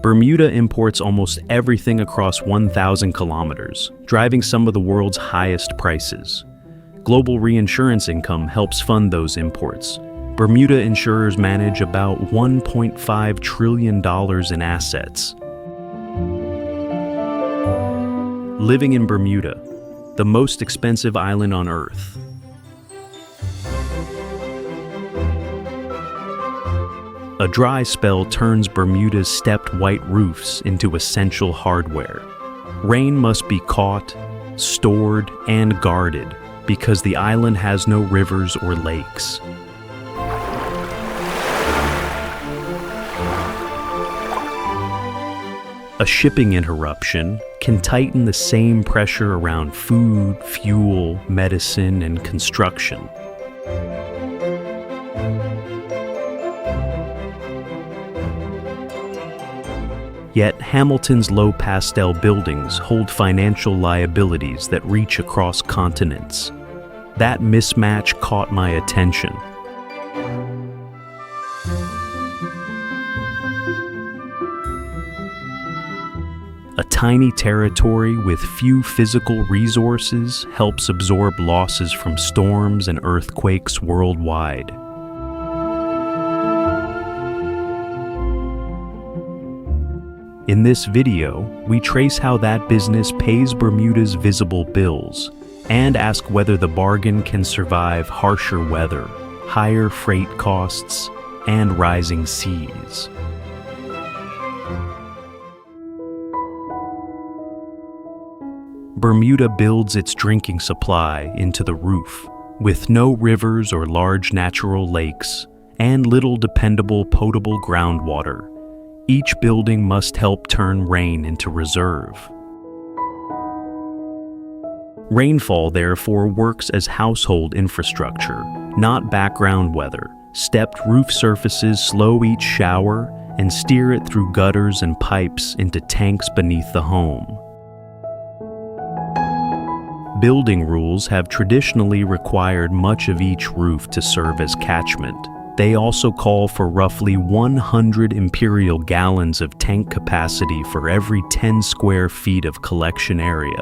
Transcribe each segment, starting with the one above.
Bermuda imports almost everything across 1,000 kilometers, driving some of the world's highest prices. Global reinsurance income helps fund those imports. Bermuda insurers manage about $1.5 trillion in assets. Living in Bermuda, the most expensive island on Earth. A dry spell turns Bermuda's stepped white roofs into essential hardware. Rain must be caught, stored, and guarded because the island has no rivers or lakes. A shipping interruption can tighten the same pressure around food, fuel, medicine, and construction. Yet Hamilton's low-pastel buildings hold financial liabilities that reach across continents. That mismatch caught my attention. A tiny territory with few physical resources helps absorb losses from storms and earthquakes worldwide. In this video, we trace how that business pays Bermuda's visible bills and ask whether the bargain can survive harsher weather, higher freight costs, and rising seas. Bermuda builds its drinking supply into the roof, with no rivers or large natural lakes, and little dependable potable groundwater. Each building must help turn rain into reserve. Rainfall, therefore, works as household infrastructure, not background weather. Stepped roof surfaces slow each shower and steer it through gutters and pipes into tanks beneath the home. Building rules have traditionally required much of each roof to serve as catchment. They also call for roughly 100 imperial gallons of tank capacity for every 10 square feet of collection area.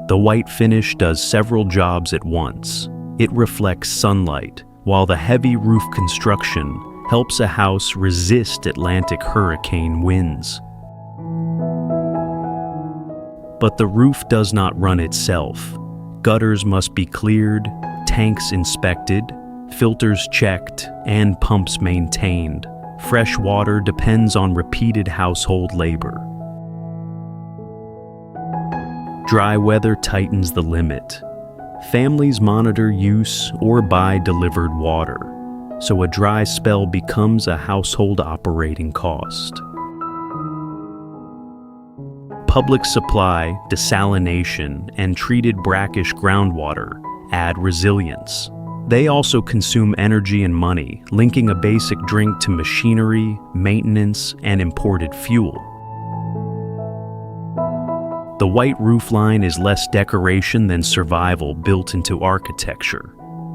The white finish does several jobs at once. It reflects sunlight, while the heavy roof construction helps a house resist Atlantic hurricane winds. But the roof does not run itself. Gutters must be cleared, tanks inspected, filters checked, and pumps maintained. Fresh water depends on repeated household labor. Dry weather tightens the limit. Families monitor use or buy delivered water, so a dry spell becomes a household operating cost. Public supply, desalination, and treated brackish groundwater add resilience. They also consume energy and money, linking a basic drink to machinery, maintenance, and imported fuel. The white roofline is less decoration than survival built into architecture.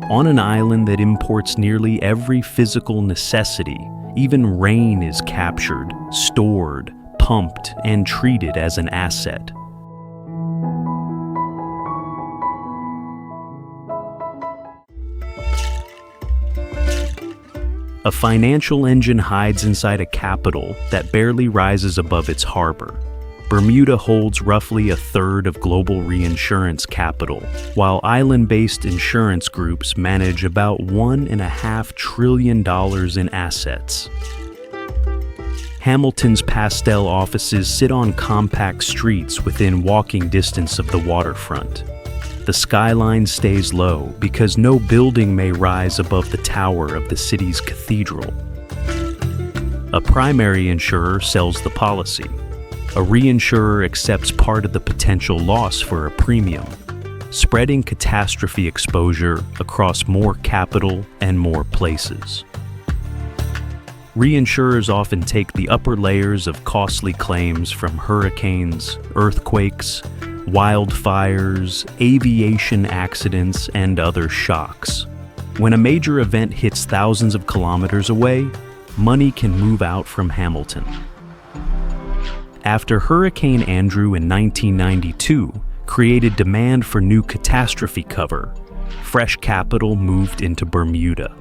On an island that imports nearly every physical necessity, even rain is captured, stored, pumped, and treated as an asset. A financial engine hides inside a capital that barely rises above its harbor. Bermuda holds roughly a third of global reinsurance capital, while island-based insurance groups manage about $1.5 trillion in assets. Hamilton's pastel offices sit on compact streets within walking distance of the waterfront. The skyline stays low because no building may rise above the tower of the city's cathedral. A primary insurer sells the policy. A reinsurer accepts part of the potential loss for a premium, spreading catastrophe exposure across more capital and more places. Reinsurers often take the upper layers of costly claims from hurricanes, earthquakes, wildfires, aviation accidents, and other shocks. When a major event hits thousands of kilometers away, money can move out from Hamilton. After Hurricane Andrew in 1992 created demand for new catastrophe cover, fresh capital moved into Bermuda.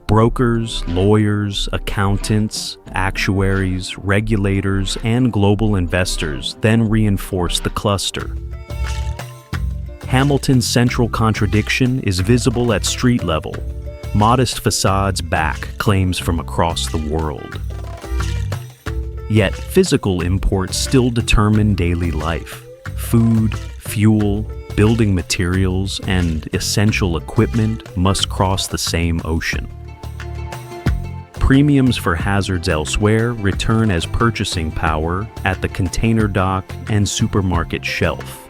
Brokers, lawyers, accountants, actuaries, regulators, and global investors then reinforced the cluster. Hamilton's central contradiction is visible at street level. Modest facades back claims from across the world. Yet physical imports still determine daily life. Food, fuel, building materials, and essential equipment must cross the same ocean. Premiums for hazards elsewhere return as purchasing power at the container dock and supermarket shelf.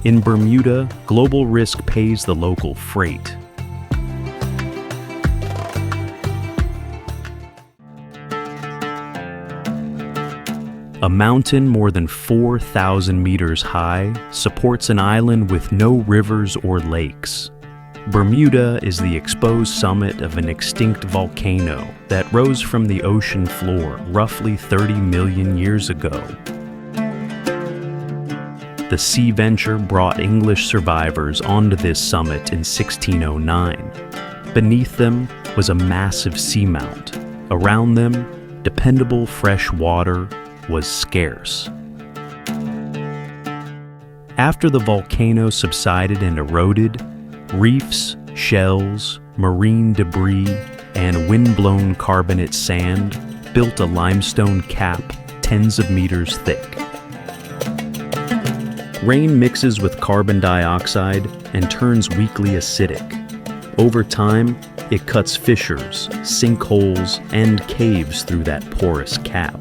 In Bermuda, global risk pays the local freight. A mountain more than 4,000 meters high supports an island with no rivers or lakes. Bermuda is the exposed summit of an extinct volcano that rose from the ocean floor roughly 30 million years ago. The sea venture brought English survivors onto this summit in 1609. Beneath them was a massive seamount. Around them, dependable fresh water was scarce. After the volcano subsided and eroded, reefs, shells, marine debris, and wind-blown carbonate sand built a limestone cap tens of meters thick. Rain mixes with carbon dioxide and turns weakly acidic. Over time, it cuts fissures, sinkholes, and caves through that porous cap.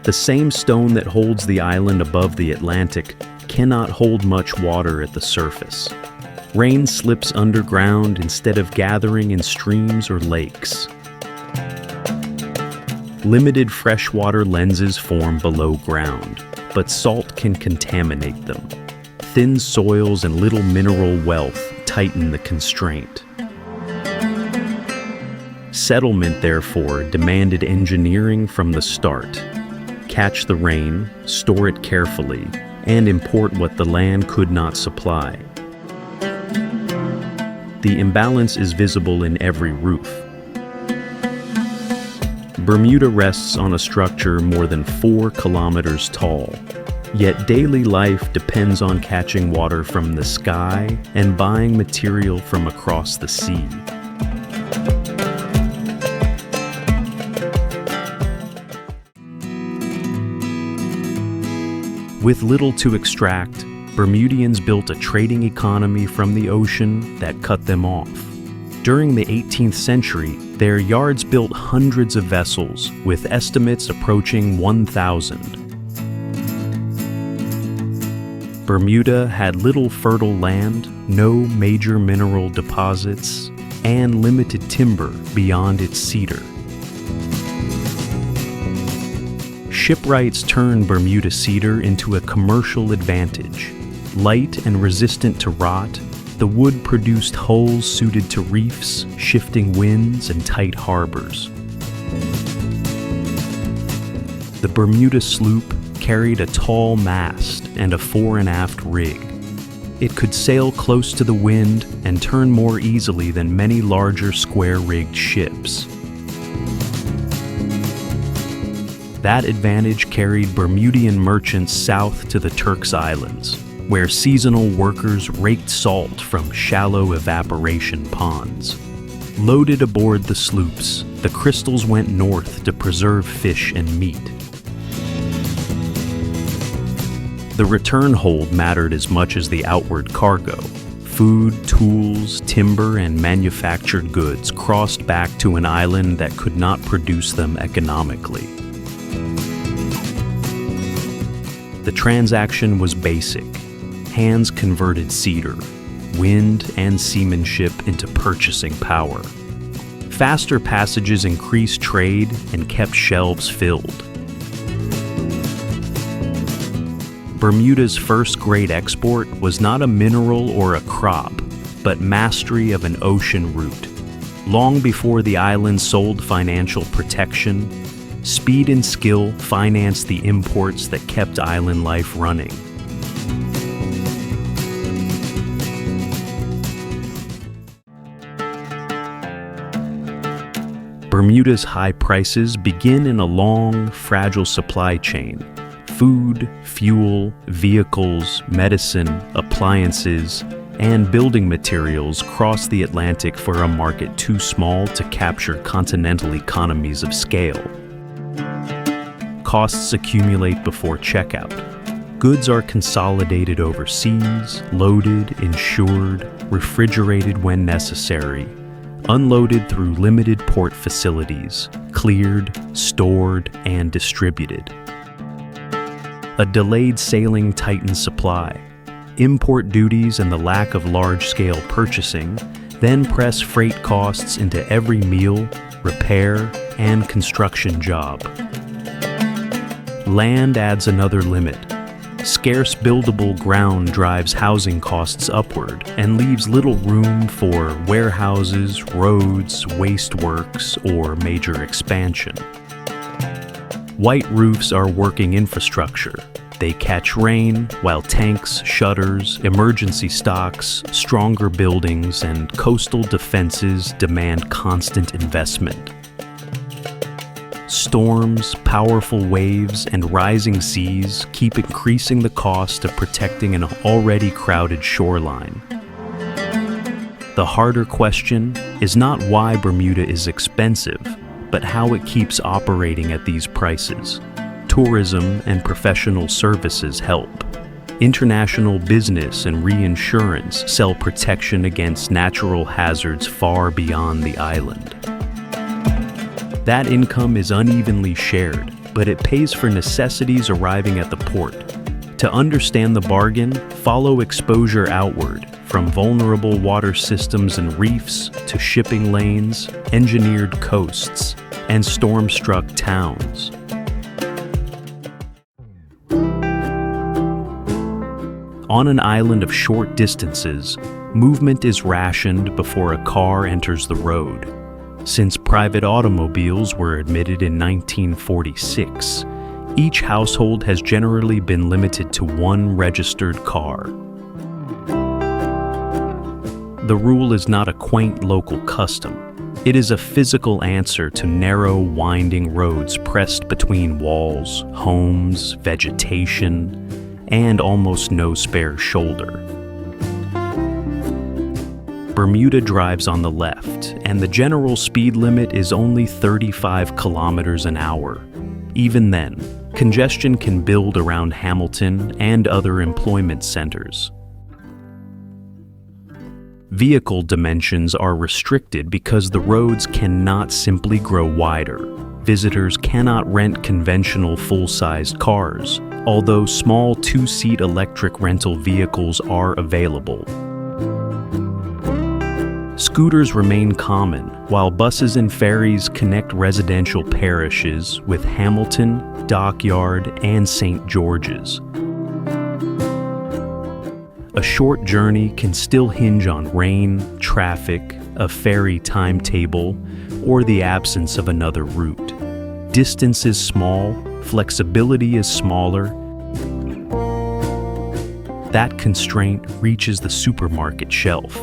The same stone that holds the island above the Atlantic cannot hold much water at the surface. Rain slips underground instead of gathering in streams or lakes. Limited freshwater lenses form below ground, but salt can contaminate them. Thin soils and little mineral wealth tighten the constraint. Settlement, therefore, demanded engineering from the start. Catch the rain, store it carefully, and import what the land could not supply. The imbalance is visible in every roof. Bermuda rests on a structure more than 4 kilometers tall, yet daily life depends on catching water from the sky and buying material from across the sea. With little to extract, Bermudians built a trading economy from the ocean that cut them off. During the 18th century, their yards built hundreds of vessels, with estimates approaching 1,000. Bermuda had little fertile land, no major mineral deposits, and limited timber beyond its cedar. Shipwrights turned Bermuda cedar into a commercial advantage. Light and resistant to rot, the wood produced hulls suited to reefs, shifting winds, and tight harbors. The Bermuda sloop carried a tall mast and a fore and aft rig. It could sail close to the wind and turn more easily than many larger square-rigged ships. That advantage carried Bermudian merchants south to the Turks Islands, where seasonal workers raked salt from shallow evaporation ponds. Loaded aboard the sloops, the crystals went north to preserve fish and meat. The return hold mattered as much as the outward cargo. Food, tools, timber, and manufactured goods crossed back to an island that could not produce them economically. The transaction was basic. Hands converted cedar, wind and seamanship into purchasing power. Faster passages increased trade and kept shelves filled. Bermuda's first great export was not a mineral or a crop, but mastery of an ocean route. Long before the island sold financial protection, speed and skill financed the imports that kept island life running. Bermuda's high prices begin in a long, fragile supply chain. Food, fuel, vehicles, medicine, appliances, and building materials cross the Atlantic for a market too small to capture continental economies of scale. Costs accumulate before checkout. Goods are consolidated overseas, loaded, insured, refrigerated when necessary, unloaded through limited port facilities, cleared, stored, and distributed. A delayed sailing tightens supply. Import duties and the lack of large-scale purchasing then press freight costs into every meal, repair, and construction job. Land adds another limit. Scarce buildable ground drives housing costs upward and leaves little room for warehouses, roads, wasteworks, or major expansion. White roofs are working infrastructure. They catch rain, while tanks, shutters, emergency stocks, stronger buildings, and coastal defenses demand constant investment. Storms, powerful waves, and rising seas keep increasing the cost of protecting an already crowded shoreline. The harder question is not why Bermuda is expensive, but how it keeps operating at these prices. Tourism and professional services help. International business and reinsurance sell protection against natural hazards far beyond the island. That income is unevenly shared, but it pays for necessities arriving at the port. To understand the bargain, follow exposure outward, from vulnerable water systems and reefs to shipping lanes, engineered coasts, and storm-struck towns. On an island of short distances, movement is rationed before a car enters the road. Since private automobiles were admitted in 1946, each household has generally been limited to one registered car. The rule is not a quaint local custom. It is a physical answer to narrow, winding roads pressed between walls, homes, vegetation, and almost no spare shoulder. Bermuda drives on the left, and the general speed limit is only 35 kilometers an hour. Even then, congestion can build around Hamilton and other employment centers. Vehicle dimensions are restricted because the roads cannot simply grow wider. Visitors cannot rent conventional full-sized cars, although small two-seat electric rental vehicles are available. Scooters remain common, while buses and ferries connect residential parishes with Hamilton, Dockyard, and St. George's. A short journey can still hinge on rain, traffic, a ferry timetable, or the absence of another route. Distance is small, flexibility is smaller. That constraint reaches the supermarket shelf.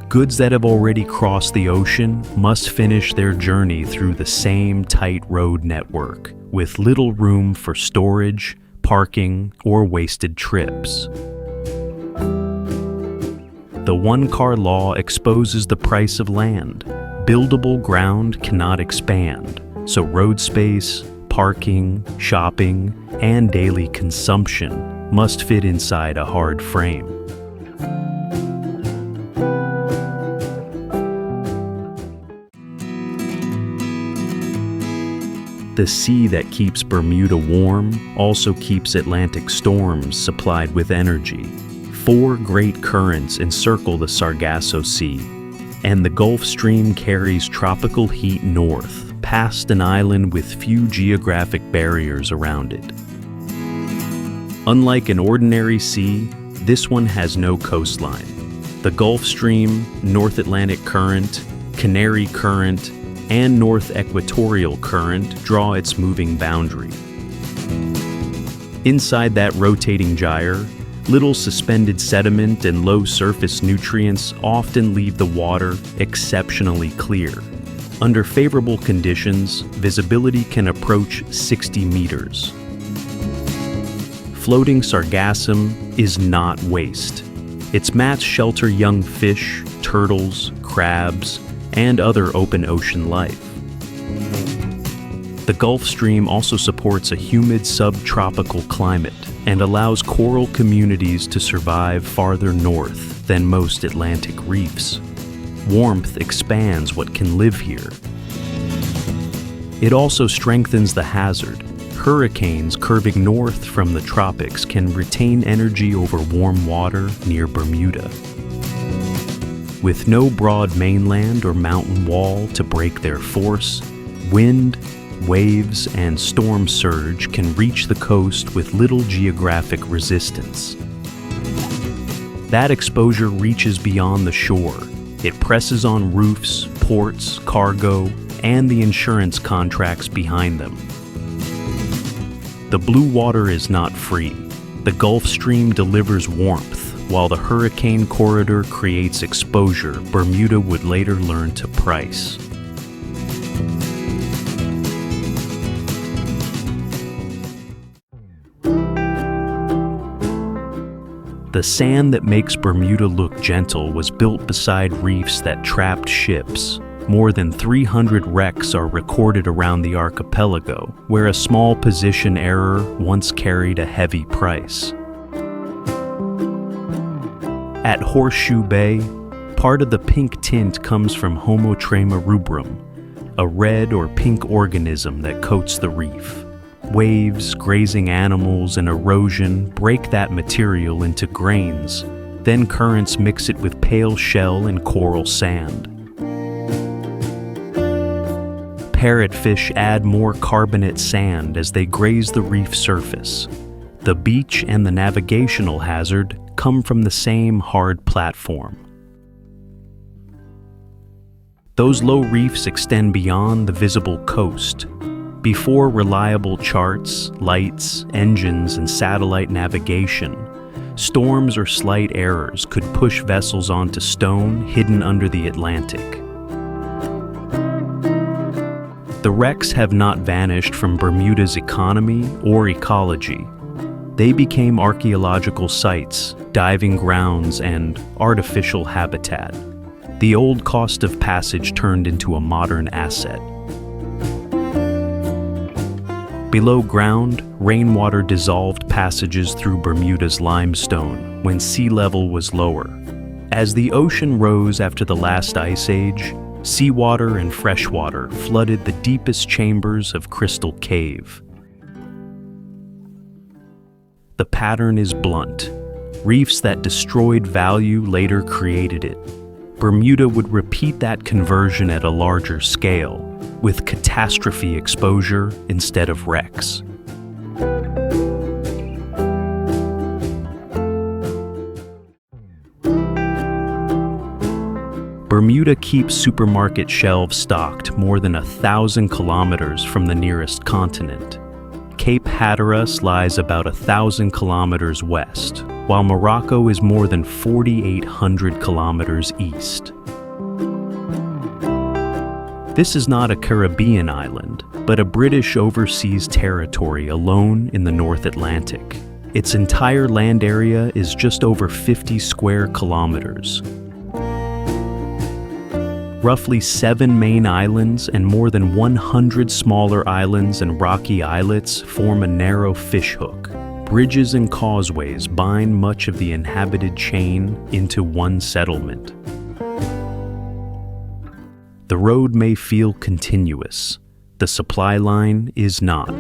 Goods that have already crossed the ocean must finish their journey through the same tight road network, with little room for storage, parking, or wasted trips. The one-car law exposes the price of land. Buildable ground cannot expand, so road space, parking, shopping, and daily consumption must fit inside a hard frame. The sea that keeps Bermuda warm also keeps Atlantic storms supplied with energy. 4 great currents encircle the Sargasso Sea, and the Gulf Stream carries tropical heat north, past an island with few geographic barriers around it. Unlike an ordinary sea, this one has no coastline. The Gulf Stream, North Atlantic Current, Canary Current, and North Equatorial Current draw its moving boundary. Inside that rotating gyre, little suspended sediment and low surface nutrients often leave the water exceptionally clear. Under favorable conditions, visibility can approach 60 meters. Floating sargassum is not waste. Its mats shelter young fish, turtles, crabs, and other open ocean life. The Gulf Stream also supports a humid subtropical climate and allows coral communities to survive farther north than most Atlantic reefs. Warmth expands what can live here. It also strengthens the hazard. Hurricanes curving north from the tropics can retain energy over warm water near Bermuda. With no broad mainland or mountain wall to break their force, wind, waves, and storm surge can reach the coast with little geographic resistance. That exposure reaches beyond the shore. It presses on roofs, ports, cargo, and the insurance contracts behind them. The blue water is not free. The Gulf Stream delivers warmth, while the hurricane corridor creates exposure Bermuda would later learn to price. The sand that makes Bermuda look gentle was built beside reefs that trapped ships. More than 300 wrecks are recorded around the archipelago, where a small position error once carried a heavy price. At Horseshoe Bay, part of the pink tint comes from Homotrema rubrum, a red or pink organism that coats the reef. Waves, grazing animals, and erosion break that material into grains. Then currents mix it with pale shell and coral sand. Parrotfish add more carbonate sand as they graze the reef surface. The beach and the navigational hazard come from the same hard platform. Those low reefs extend beyond the visible coast. Before reliable charts, lights, engines, and satellite navigation, storms or slight errors could push vessels onto stone hidden under the Atlantic. The wrecks have not vanished from Bermuda's economy or ecology. They became archaeological sites, diving grounds, and artificial habitat. The old cost of passage turned into a modern asset. Below ground, rainwater dissolved passages through Bermuda's limestone when sea level was lower. As the ocean rose after the last ice age, seawater and freshwater flooded the deepest chambers of Crystal Cave. The pattern is blunt. Reefs that destroyed value later created it. Bermuda would repeat that conversion at a larger scale, with catastrophe exposure instead of wrecks. Bermuda keeps supermarket shelves stocked more than 1,000 kilometers from the nearest continent. Cape Hatteras lies about 1,000 kilometers west, while Morocco is more than 4,800 kilometers east. This is not a Caribbean island, but a British overseas territory alone in the North Atlantic. Its entire land area is just over 50 square kilometers. Roughly 7 main islands and more than 100 smaller islands and rocky islets form a narrow fishhook. Bridges and causeways bind much of the inhabited chain into one settlement. The road may feel continuous. The supply line is not.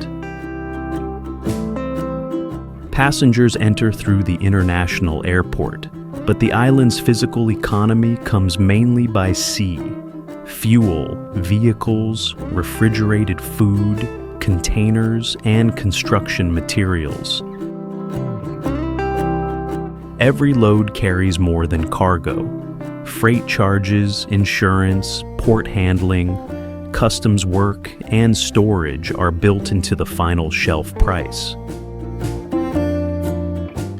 Passengers enter through the international airport, but the island's physical economy comes mainly by sea. Fuel, vehicles, refrigerated food, containers, and construction materials. Every load carries more than cargo. Freight charges, insurance, port handling, customs work, and storage are built into the final shelf price.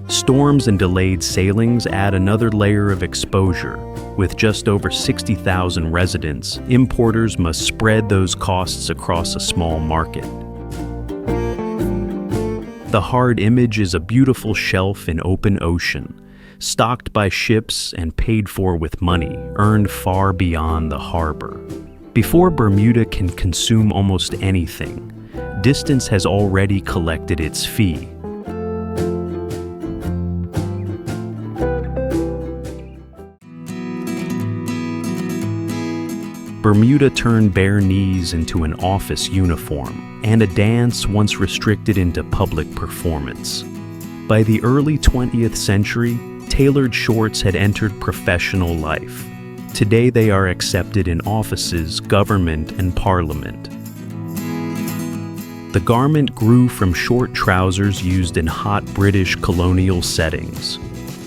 Storms and delayed sailings add another layer of exposure. With just over 60,000 residents, importers must spread those costs across a small market. The hard image is a beautiful shelf in open ocean, stocked by ships and paid for with money earned far beyond the harbor. Before Bermuda can consume almost anything, distance has already collected its fee. Bermuda turned bare knees into an office uniform, and a dance once restricted into public performance. By the early 20th century, tailored shorts had entered professional life. Today they are accepted in offices, government, and parliament. The garment grew from short trousers used in hot British colonial settings.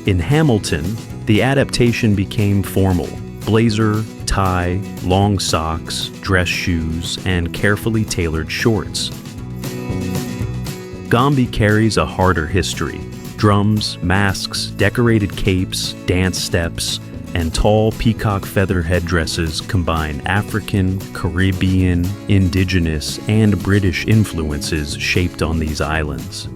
In Hamilton, the adaptation became formal: blazer, tie, long socks, dress shoes, and carefully tailored shorts. Gombe carries a harder history. Drums, masks, decorated capes, dance steps, and tall peacock feather headdresses combine African, Caribbean, indigenous, and British influences shaped on these islands.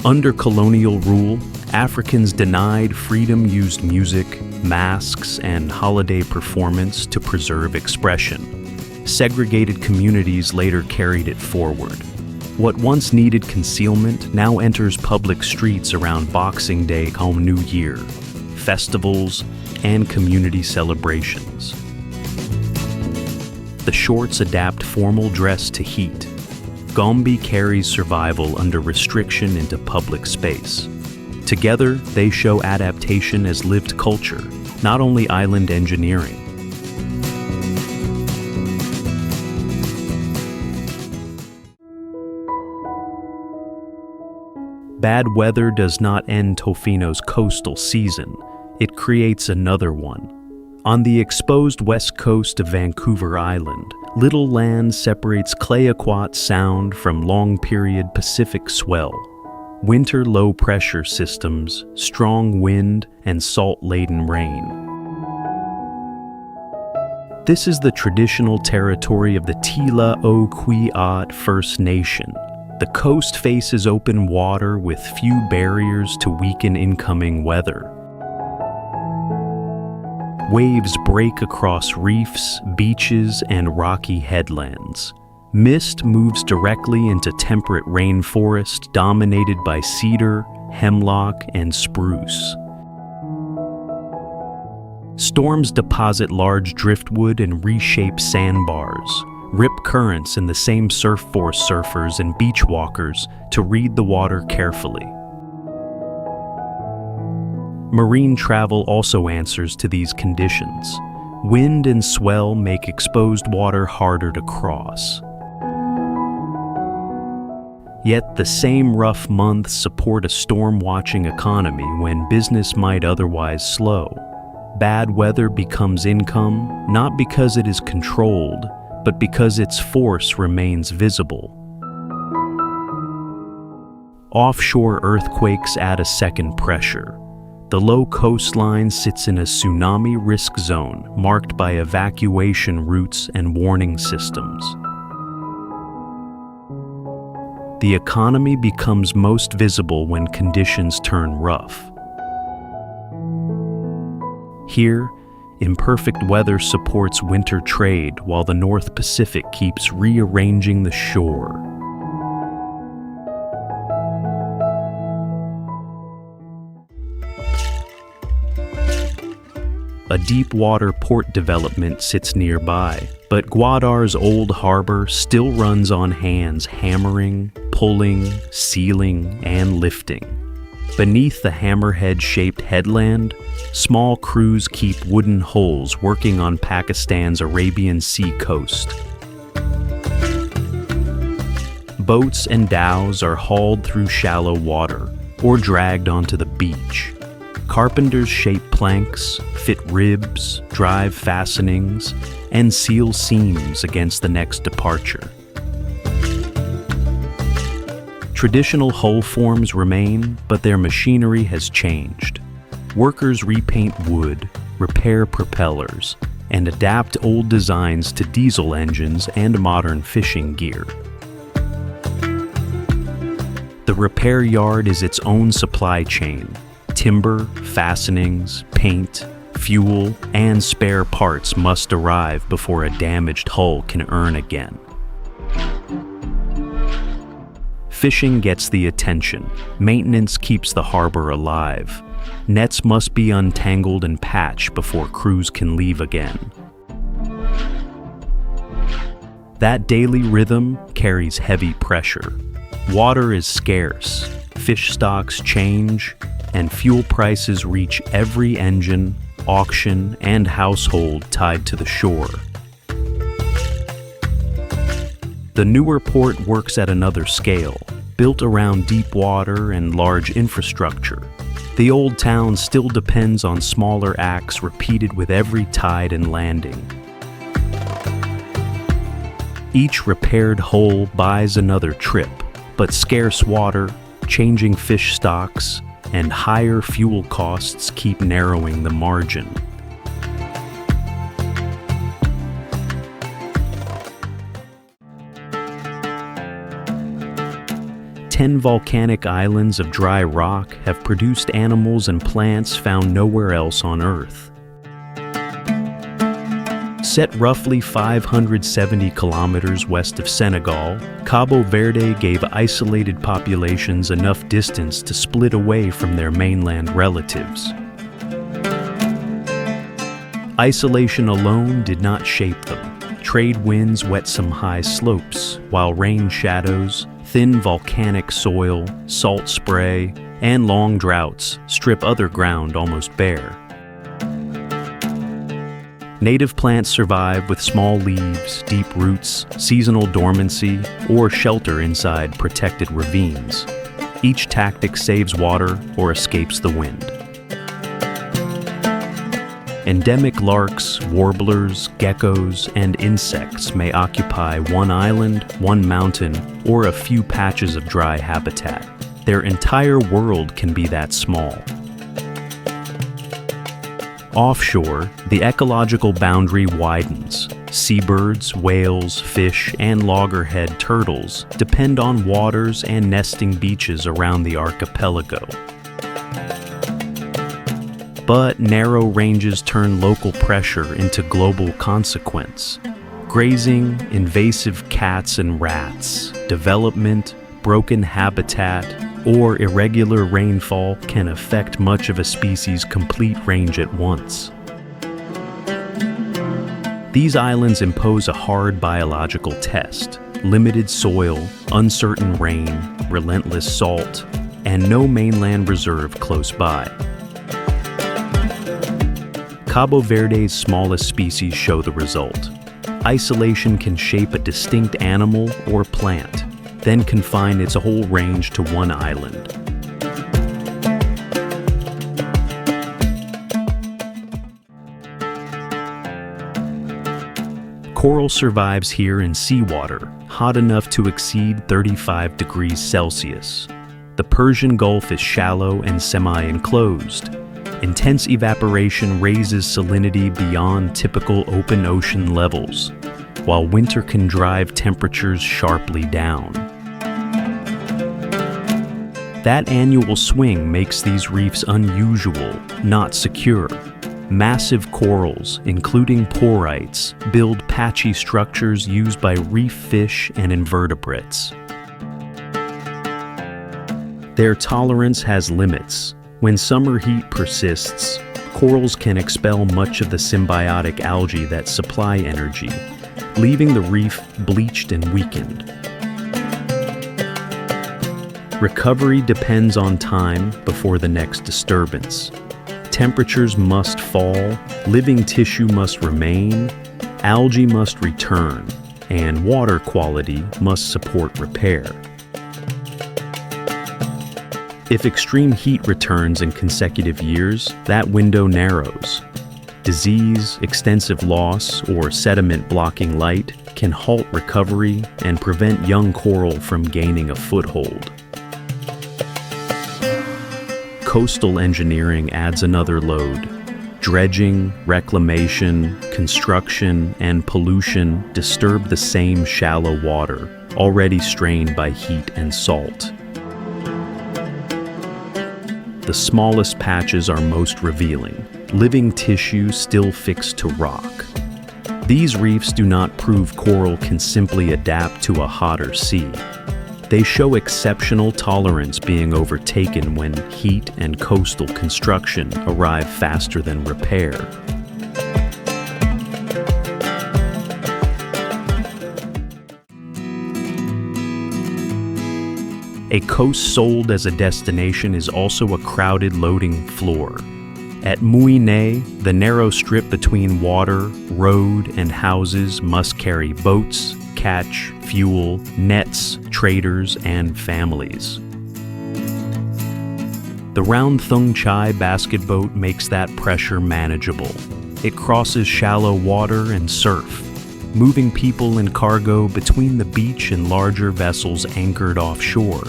Under colonial rule, Africans denied freedom used music, masks, and holiday performance to preserve expression. Segregated communities later carried it forward. What once needed concealment now enters public streets around Boxing Day, Home New Year, festivals, and community celebrations. The shorts adapt formal dress to heat. Gombe carries survival under restriction into public space. Together, they show adaptation as lived culture, not only island engineering. Bad weather does not end Tofino's coastal season. It creates another one. On the exposed west coast of Vancouver Island, little land separates Clayoquot Sound from long-period Pacific swell. Winter low-pressure systems, strong wind, and salt-laden rain. This is the traditional territory of the Tila o Kwiat First Nation. The coast faces open water with few barriers to weaken incoming weather. Waves break across reefs, beaches, and rocky headlands. Mist moves directly into temperate rainforest dominated by cedar, hemlock, and spruce. Storms deposit large driftwood and reshape sandbars, rip currents in the same surf force surfers and beach walkers to read the water carefully. Marine travel also answers to these conditions. Wind and swell make exposed water harder to cross. Yet the same rough months support a storm-watching economy when business might otherwise slow. Bad weather becomes income, not because it is controlled, but because its force remains visible. Offshore earthquakes add a second pressure. The low coastline sits in a tsunami risk zone marked by evacuation routes and warning systems. The economy becomes most visible when conditions turn rough. Here, imperfect weather supports winter trade while the North Pacific keeps rearranging the shore. A deep-water port development sits nearby, but Gwadar's old harbor still runs on hands hammering, pulling, sealing, and lifting. Beneath the hammerhead-shaped headland, small crews keep wooden hulls working on Pakistan's Arabian Sea coast. Boats and dhows are hauled through shallow water or dragged onto the beach. Carpenters shape planks, fit ribs, drive fastenings, and seal seams against the next departure. Traditional hull forms remain, but their machinery has changed. Workers repaint wood, repair propellers, and adapt old designs to diesel engines and modern fishing gear. The repair yard is its own supply chain. Timber, fastenings, paint, fuel, and spare parts must arrive before a damaged hull can earn again. Fishing gets the attention. Maintenance keeps the harbor alive. Nets must be untangled and patched before crews can leave again. That daily rhythm carries heavy pressure. Water is scarce, fish stocks change, and fuel prices reach every engine, auction, and household tied to the shore. The newer port works at another scale, built around deep water and large infrastructure. The old town still depends on smaller acts repeated with every tide and landing. Each repaired hull buys another trip, but scarce water, changing fish stocks, and higher fuel costs keep narrowing the margin. Ten volcanic islands of dry rock have produced animals and plants found nowhere else on Earth. Set roughly 570 kilometers west of Senegal, Cabo Verde gave isolated populations enough distance to split away from their mainland relatives. Isolation alone did not shape them. Trade winds wet some high slopes, while rain shadows, thin volcanic soil, salt spray, and long droughts strip other ground almost bare. Native plants survive with small leaves, deep roots, seasonal dormancy, or shelter inside protected ravines. Each tactic saves water or escapes the wind. Endemic larks, warblers, geckos, and insects may occupy one island, one mountain, or a few patches of dry habitat. Their entire world can be that small. Offshore, the ecological boundary widens. Seabirds, whales, fish, and loggerhead turtles depend on waters and nesting beaches around the archipelago. But narrow ranges turn local pressure into global consequence. Grazing, invasive cats and rats, development, broken habitat, or irregular rainfall can affect much of a species' complete range at once. These islands impose a hard biological test: limited soil, uncertain rain, relentless salt, and no mainland reserve close by. Cabo Verde's smallest species show the result. Isolation can shape a distinct animal or plant, then confine its whole range to one island. Coral survives here in seawater, hot enough to exceed 35 degrees Celsius. The Persian Gulf is shallow and semi-enclosed. Intense evaporation raises salinity beyond typical open ocean levels, while winter can drive temperatures sharply down. That annual swing makes these reefs unusual, not secure. Massive corals, including porites, build patchy structures used by reef fish and invertebrates. Their tolerance has limits. When summer heat persists, corals can expel much of the symbiotic algae that supply energy, leaving the reef bleached and weakened. Recovery depends on time before the next disturbance. Temperatures must fall, living tissue must remain, algae must return, and water quality must support repair. If extreme heat returns in consecutive years, that window narrows. Disease, extensive loss, or sediment blocking light can halt recovery and prevent young coral from gaining a foothold. Coastal engineering adds another load. Dredging, reclamation, construction, and pollution disturb the same shallow water, already strained by heat and salt. The smallest patches are most revealing, living tissue still fixed to rock. These reefs do not prove coral can simply adapt to a hotter sea. They show exceptional tolerance being overtaken when heat and coastal construction arrive faster than repair. A coast sold as a destination is also a crowded loading floor. At Mouinet, the narrow strip between water, road, and houses must carry boats, catch, fuel, nets, traders, and families. The Round Thung Chai basket boat makes that pressure manageable. It crosses shallow water and surf, moving people and cargo between the beach and larger vessels anchored offshore.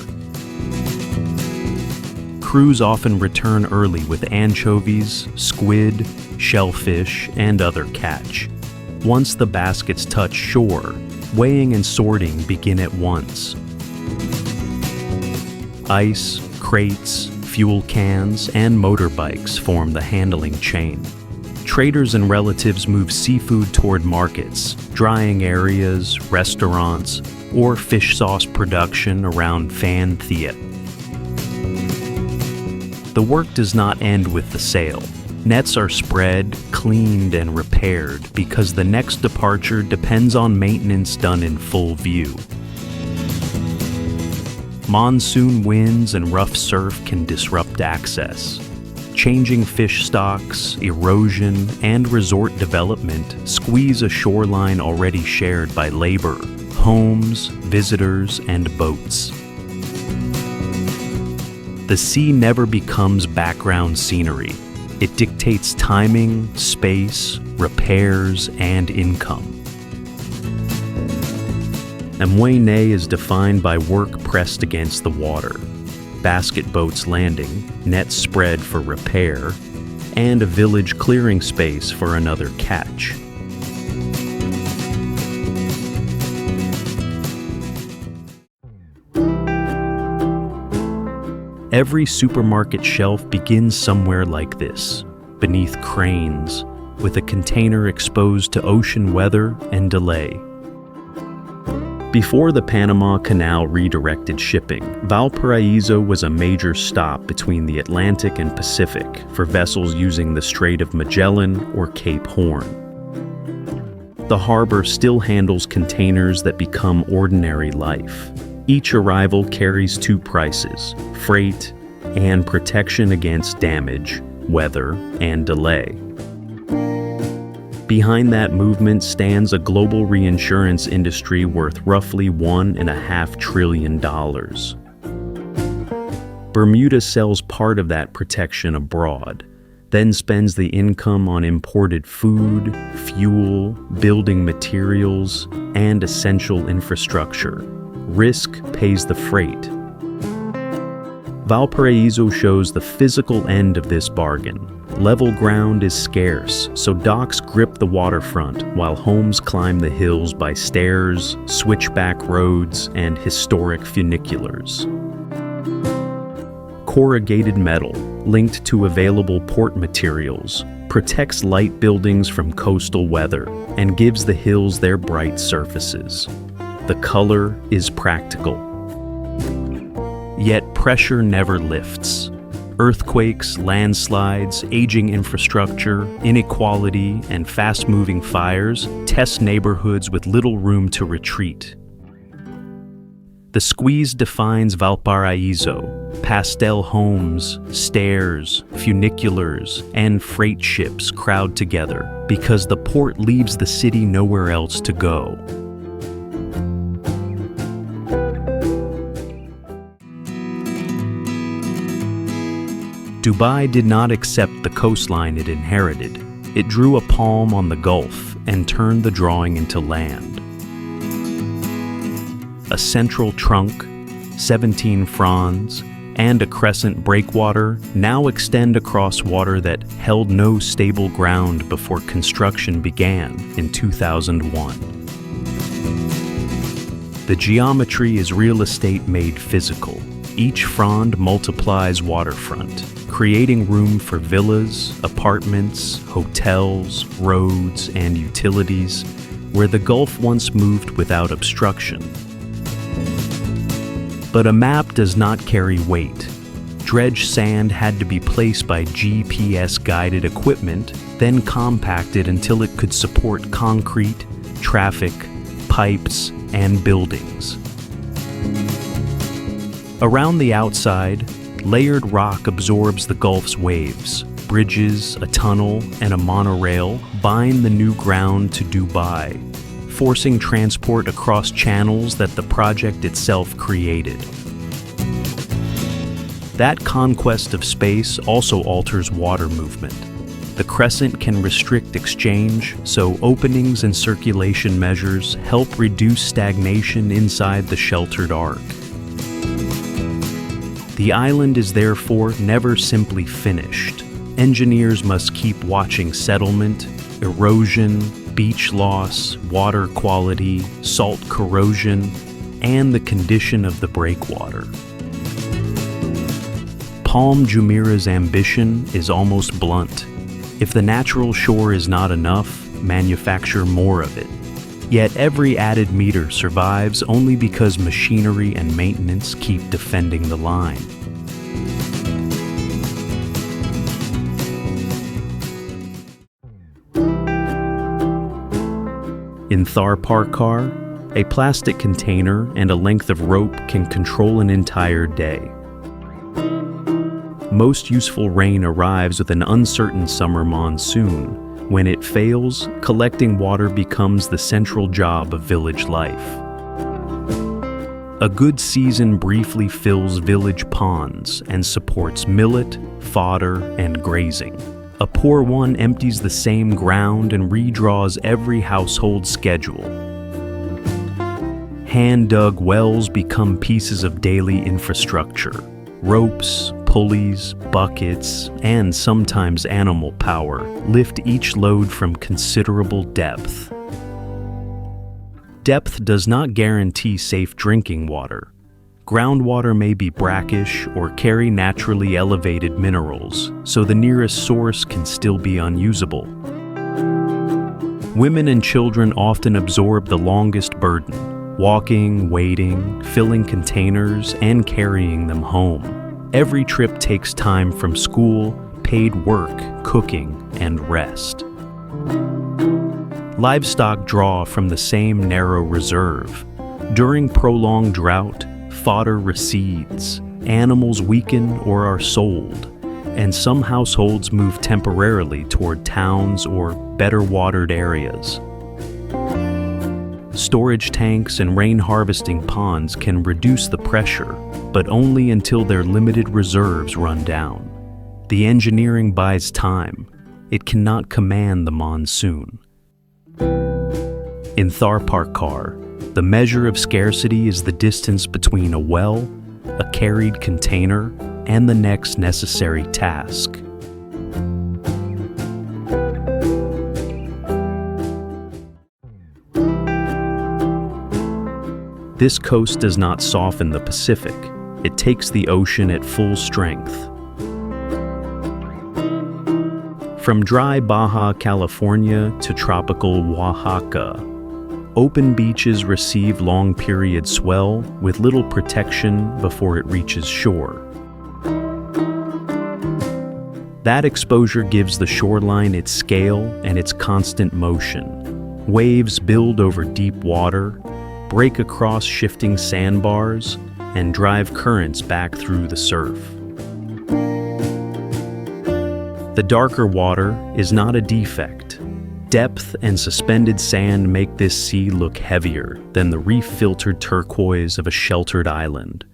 Crews often return early with anchovies, squid, shellfish, and other catch. Once the baskets touch shore, weighing and sorting begin at once. Ice, crates, fuel cans, and motorbikes form the handling chain. Traders and relatives move seafood toward markets, drying areas, restaurants, or fish sauce production around Phan Thiet. The work does not end with the sail. Nets are spread, cleaned, and repaired because the next departure depends on maintenance done in full view. Monsoon winds and rough surf can disrupt access. Changing fish stocks, erosion, and resort development squeeze a shoreline already shared by labor, homes, visitors, and boats. The sea never becomes background scenery. It dictates timing, space, repairs, and income. Mouinet is defined by work pressed against the water, basket boats landing, nets spread for repair, and a village clearing space for another catch. Every supermarket shelf begins somewhere like this, beneath cranes, with a container exposed to ocean weather and delay. Before the Panama Canal redirected shipping, Valparaiso was a major stop between the Atlantic and Pacific for vessels using the Strait of Magellan or Cape Horn. The harbor still handles containers that become ordinary life. Each arrival carries two prices, freight and protection against damage, weather, and delay. Behind that movement stands a global reinsurance industry worth roughly $1.5 trillion. Bermuda sells part of that protection abroad, then spends the income on imported food, fuel, building materials, and essential infrastructure. Risk pays the freight. Valparaiso shows the physical end of this bargain. Level ground is scarce, so docks grip the waterfront while homes climb the hills by stairs, switchback roads, and historic funiculars. Corrugated metal, linked to available port materials, protects light buildings from coastal weather and gives the hills their bright surfaces. The color is practical. Yet pressure never lifts. Earthquakes, landslides, aging infrastructure, inequality, and fast-moving fires test neighborhoods with little room to retreat. The squeeze defines Valparaiso. Pastel homes, stairs, funiculars, and freight ships crowd together because the port leaves the city nowhere else to go. Dubai did not accept the coastline it inherited. It drew a palm on the Gulf and turned the drawing into land. A central trunk, 17 fronds, and a crescent breakwater now extend across water that held no stable ground before construction began in 2001. The geometry is real estate made physical. Each frond multiplies waterfront, creating room for villas, apartments, hotels, roads, and utilities, where the Gulf once moved without obstruction. But a map does not carry weight. Dredged sand had to be placed by GPS-guided equipment, then compacted until it could support concrete, traffic, pipes, and buildings. Around the outside, layered rock absorbs the Gulf's waves. Bridges, a tunnel, and a monorail bind the new ground to Dubai, forcing transport across channels that the project itself created. That conquest of space also alters water movement. The crescent can restrict exchange, so openings and circulation measures help reduce stagnation inside the sheltered arc. The island is therefore never simply finished. Engineers must keep watching settlement, erosion, beach loss, water quality, salt corrosion, and the condition of the breakwater. Palm Jumeirah's ambition is almost blunt. If the natural shore is not enough, manufacture more of it. Yet every added meter survives only because machinery and maintenance keep defending the line. In Thar Parkar, a plastic container and a length of rope can control an entire day. Most useful rain arrives with an uncertain summer monsoon. When it fails, collecting water becomes the central job of village life. A good season briefly fills village ponds and supports millet, fodder, and grazing. A poor one empties the same ground and redraws every household schedule. Hand-dug wells become pieces of daily infrastructure. Ropes, pulleys, buckets, and sometimes animal power lift each load from considerable depth. Depth does not guarantee safe drinking water. Groundwater may be brackish or carry naturally elevated minerals, so the nearest source can still be unusable. Women and children often absorb the longest burden, walking, waiting, filling containers, and carrying them home. Every trip takes time from school, paid work, cooking, and rest. Livestock draw from the same narrow reserve. During prolonged drought, fodder recedes, animals weaken or are sold, and some households move temporarily toward towns or better watered areas. Storage tanks and rain harvesting ponds can reduce the pressure, but only until their limited reserves run down. The engineering buys time. It cannot command the monsoon. In Thar Parkar, the measure of scarcity is the distance between a well, a carried container, and the next necessary task. This coast does not soften the Pacific. It takes the ocean at full strength. From dry Baja California to tropical Oaxaca, open beaches receive long-period swell with little protection before it reaches shore. That exposure gives the shoreline its scale and its constant motion. Waves build over deep water, break across shifting sandbars, and drive currents back through the surf. The darker water is not a defect. Depth and suspended sand make this sea look heavier than the reef-filtered turquoise of a sheltered island.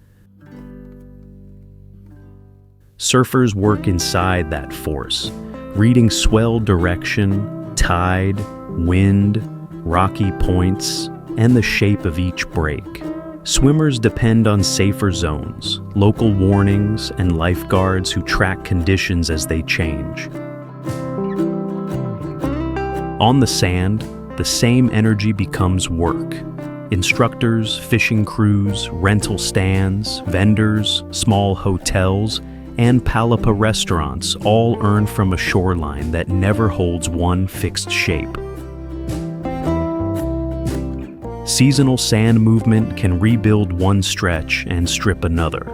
Surfers work inside that force, reading swell direction, tide, wind, rocky points, and the shape of each break. Swimmers depend on safer zones, local warnings, and lifeguards who track conditions as they change. On the sand, the same energy becomes work. Instructors, fishing crews, rental stands, vendors, small hotels, and palapa restaurants all earn from a shoreline that never holds one fixed shape. Seasonal sand movement can rebuild one stretch and strip another.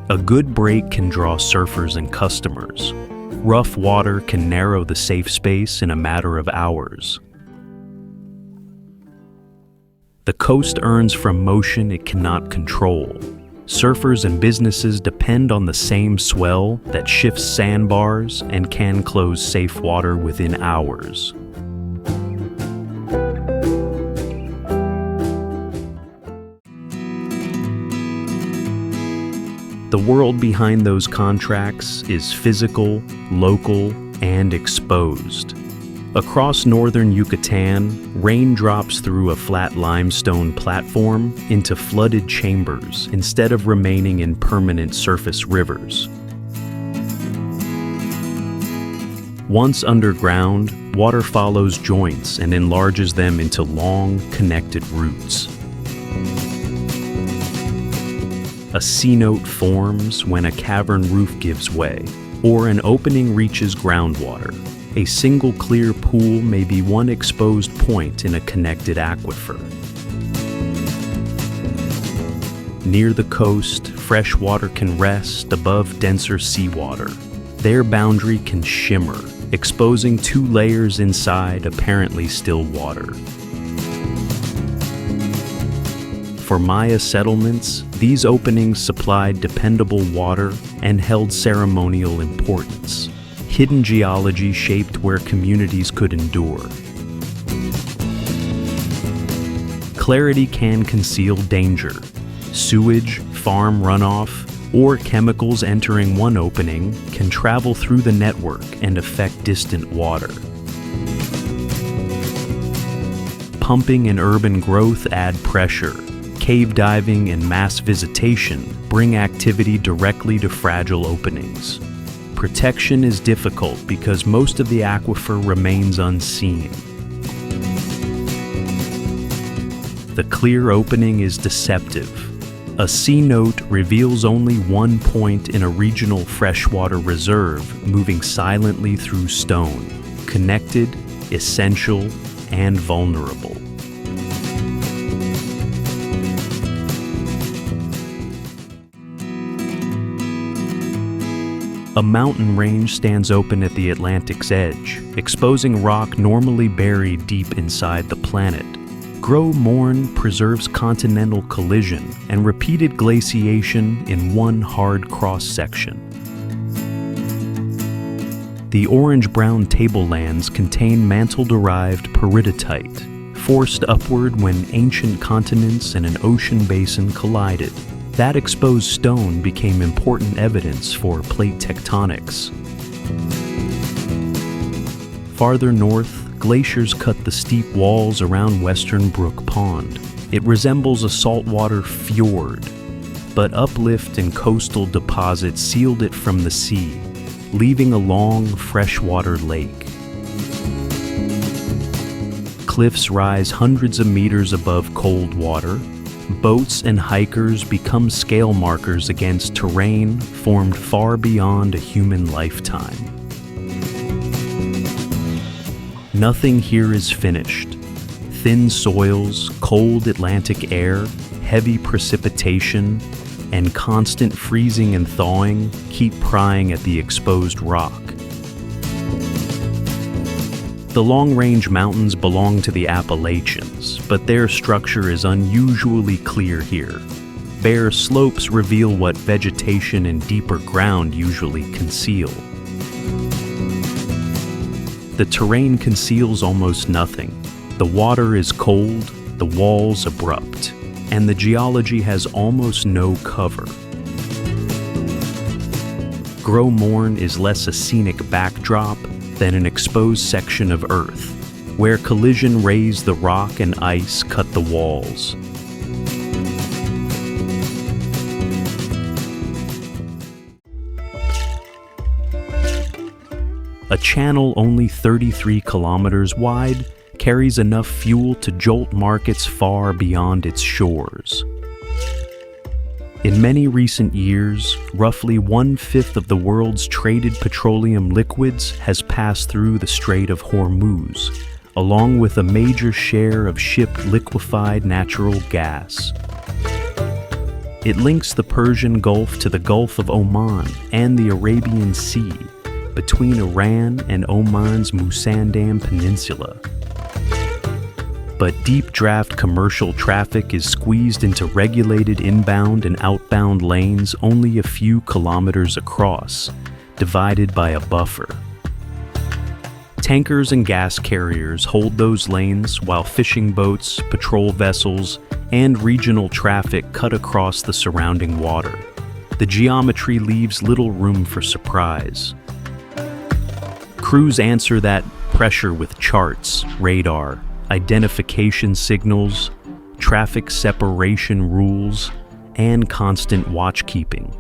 A good break can draw surfers and customers. Rough water can narrow the safe space in a matter of hours. The coast earns from motion it cannot control. Surfers and businesses depend on the same swell that shifts sandbars and can close safe water within hours. The world behind those contracts is physical, local, and exposed. Across northern Yucatan, rain drops through a flat limestone platform into flooded chambers instead of remaining in permanent surface rivers. Once underground, water follows joints and enlarges them into long, connected roots. A C-note forms when a cavern roof gives way, or an opening reaches groundwater. A single clear pool may be one exposed point in a connected aquifer. Near the coast, fresh water can rest above denser seawater. Their boundary can shimmer, exposing two layers inside apparently still water. For Maya settlements, these openings supplied dependable water and held ceremonial importance. Hidden geology shaped where communities could endure. Clarity can conceal danger. Sewage, farm runoff, or chemicals entering one opening can travel through the network and affect distant water. Pumping and urban growth add pressure. Cave diving and mass visitation bring activity directly to fragile openings. Protection is difficult because most of the aquifer remains unseen. The clear opening is deceptive. A C-note reveals only one point in a regional freshwater reserve moving silently through stone, connected, essential, and vulnerable. A mountain range stands open at the Atlantic's edge, exposing rock normally buried deep inside the planet. Gros Morne preserves continental collision and repeated glaciation in one hard cross-section. The orange-brown tablelands contain mantle-derived peridotite, forced upward when ancient continents and an ocean basin collided. That exposed stone became important evidence for plate tectonics. Farther north, glaciers cut the steep walls around Western Brook Pond. It resembles a saltwater fjord, but uplift and coastal deposits sealed it from the sea, leaving a long freshwater lake. Cliffs rise hundreds of meters above cold water. Boats and hikers become scale markers against terrain formed far beyond a human lifetime. Nothing here is finished. Thin soils, cold Atlantic air, heavy precipitation, and constant freezing and thawing keep prying at the exposed rock. The long-range mountains belong to the Appalachians, but their structure is unusually clear here. Bare slopes reveal what vegetation and deeper ground usually conceal. The terrain conceals almost nothing. The water is cold, the walls abrupt, and the geology has almost no cover. Gros Morne is less a scenic backdrop than an exposed section of Earth, where collision raised the rock and ice cut the walls. A channel only 33 kilometers wide carries enough fuel to jolt markets far beyond its shores. In many recent years, roughly 1/5 of the world's traded petroleum liquids has passed through the Strait of Hormuz, along with a major share of shipped liquefied natural gas. It links the Persian Gulf to the Gulf of Oman and the Arabian Sea, between Iran and Oman's Musandam Peninsula. But deep draft commercial traffic is squeezed into regulated inbound and outbound lanes only a few kilometers across, divided by a buffer. Tankers and gas carriers hold those lanes while fishing boats, patrol vessels, and regional traffic cut across the surrounding water. The geometry leaves little room for surprise. Crews answer that pressure with charts, radar, identification signals, traffic separation rules, and constant watchkeeping.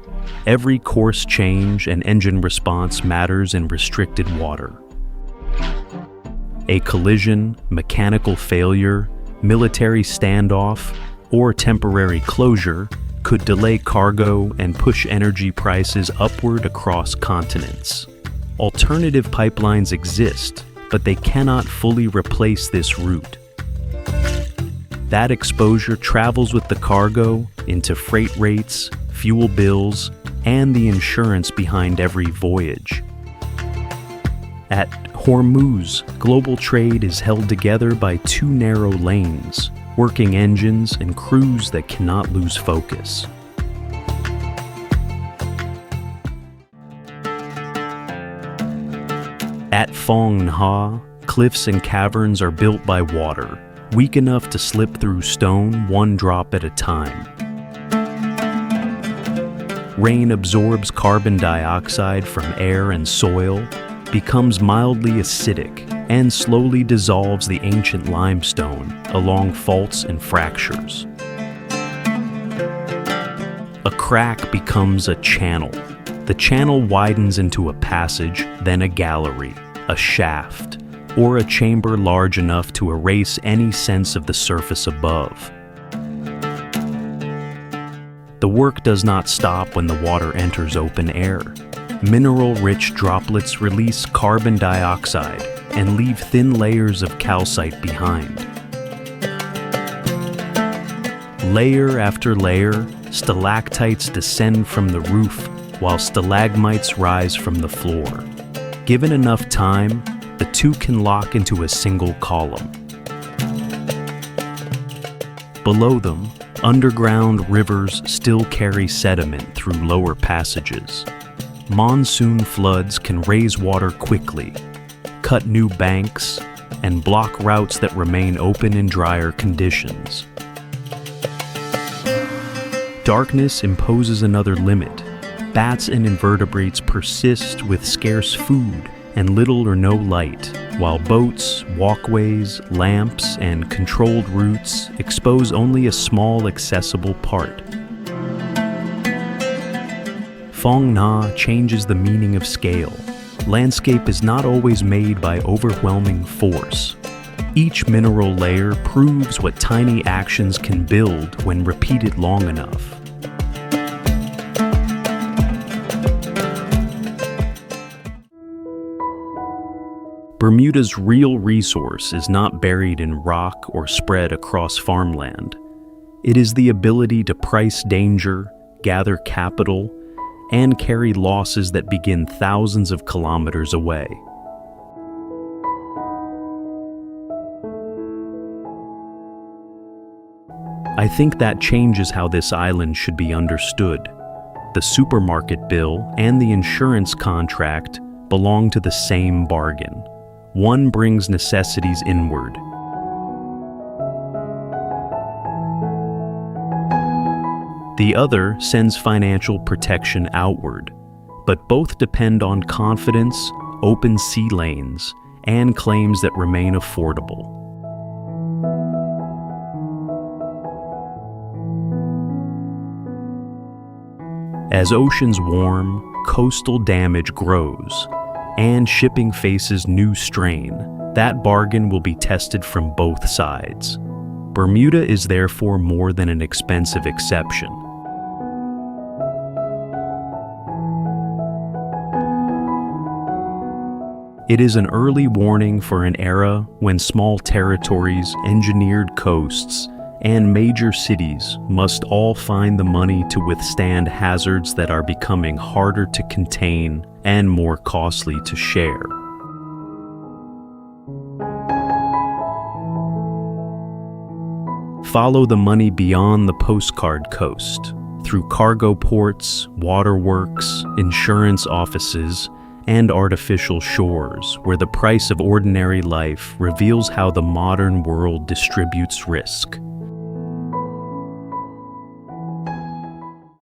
Every course change and engine response matters in restricted water. A collision, mechanical failure, military standoff, or temporary closure could delay cargo and push energy prices upward across continents. Alternative pipelines exist, but they cannot fully replace this route. That exposure travels with the cargo into freight rates, fuel bills, and the insurance behind every voyage. At Hormuz, global trade is held together by two narrow lanes, working engines and crews that cannot lose focus. At Phong Nha, cliffs and caverns are built by water, weak enough to slip through stone one drop at a time. Rain absorbs carbon dioxide from air and soil, becomes mildly acidic, and slowly dissolves the ancient limestone along faults and fractures. A crack becomes a channel. The channel widens into a passage, then a gallery, a shaft, or a chamber large enough to erase any sense of the surface above. The work does not stop when the water enters open air. Mineral-rich droplets release carbon dioxide and leave thin layers of calcite behind. Layer after layer, stalactites descend from the roof while stalagmites rise from the floor. Given enough time, the two can lock into a single column. Below them, underground rivers still carry sediment through lower passages. Monsoon floods can raise water quickly, cut new banks, and block routes that remain open in drier conditions. Darkness imposes another limit. Bats and invertebrates persist with scarce food and little or no light, while boats, walkways, lamps, and controlled routes expose only a small accessible part. Phong Nha changes the meaning of scale. Landscape is not always made by overwhelming force. Each mineral layer proves what tiny actions can build when repeated long enough. Bermuda's real resource is not buried in rock or spread across farmland. It is the ability to price danger, gather capital, and carry losses that begin thousands of kilometers away. I think that changes how this island should be understood. The supermarket bill and the insurance contract belong to the same bargain. One brings necessities inward. The other sends financial protection outward. but both depend on confidence, open sea lanes, and claims that remain affordable. As oceans warm, coastal damage grows, and shipping faces new strain. That bargain will be tested from both sides. Bermuda is therefore more than an expensive exception. It is an early warning for an era when small territories, engineered coasts, and major cities must all find the money to withstand hazards that are becoming harder to contain and more costly to share. Follow the money beyond the postcard coast, through cargo ports, waterworks, insurance offices, and artificial shores, where the price of ordinary life reveals how the modern world distributes risk.